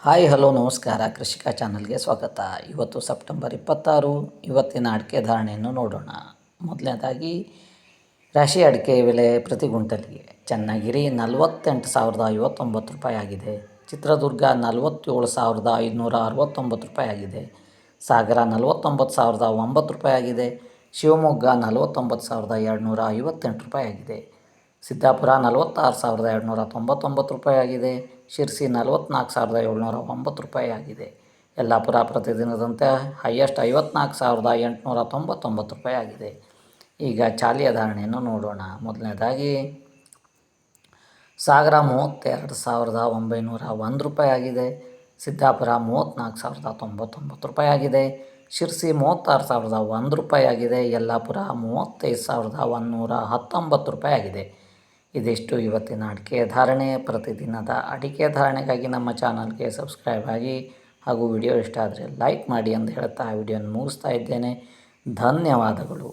Hi hello ನಮಸ್ಕಾರ, ಕೃಷಿಕ ಚಾನಲ್ಗೆ ಸ್ವಾಗತ. ಇವತ್ತು ಸೆಪ್ಟೆಂಬರ್ 26. ಇವತ್ತಿನ ಅಡಿಕೆ ಧಾರಣೆಯನ್ನು ನೋಡೋಣ. ಮೊದಲನೇದಾಗಿ ರಾಶಿ ಅಡಿಕೆ ಬೆಲೆ ಪ್ರತಿ ಗುಂಟಲಿಗೆ ಚನ್ನಗಿರಿ 48,059 ರೂಪಾಯಿ ಆಗಿದೆ. ಚಿತ್ರದುರ್ಗ 47,569 ರೂಪಾಯಿ ಆಗಿದೆ. ಸಾಗರ 49,009 ರೂಪಾಯಿ ಆಗಿದೆ. ಶಿವಮೊಗ್ಗ 49,258 ರೂಪಾಯಿ ಆಗಿದೆ. ಸಿದ್ದಾಪುರ 46,299 ರೂಪಾಯಿ ಆಗಿದೆ. ಶಿರ್ಸಿ 44,709 ರೂಪಾಯಿ ಆಗಿದೆ. ಯಲ್ಲಾಪುರ ಪ್ರತಿದಿನದಂತೆ ಹೈಯೆಸ್ಟ್ 54,899 ರೂಪಾಯಿ ಆಗಿದೆ. ಈಗ ಚಾಲಿಯ ಧಾರಣೆಯನ್ನು ನೋಡೋಣ. ಮೊದಲನೇದಾಗಿ ಸಾಗರ 32,901 ರೂಪಾಯಿ ಆಗಿದೆ. ಸಿದ್ದಾಪುರ 34,099 ರೂಪಾಯಿ ಆಗಿದೆ. ಶಿರ್ಸಿ 36,001 ರೂಪಾಯಿ ಆಗಿದೆ. ಯಲ್ಲಾಪುರ 35,119 ರೂಪಾಯಿ ಆಗಿದೆ. ಇದಿಷ್ಟು ಇವತ್ತಿನ ಅಡಿಕೆ ಧಾರಣೆ. ಪ್ರತಿದಿನದ ಅಡಿಕೆ ಧಾರಣೆಗಾಗಿ ನಮ್ಮ ಚಾನಲ್ಗೆ ಸಬ್ಸ್ಕ್ರೈಬ್ ಆಗಿ ಹಾಗೂ ವಿಡಿಯೋ ಇಷ್ಟ ಆದರೆ ಲೈಕ್ ಮಾಡಿ ಎಂದು ಹೇಳ್ತಾ ವಿಡಿಯೋನ ಮುಗಿಸ್ತಾ ಇದ್ದೇನೆ. ಧನ್ಯವಾದಗಳು.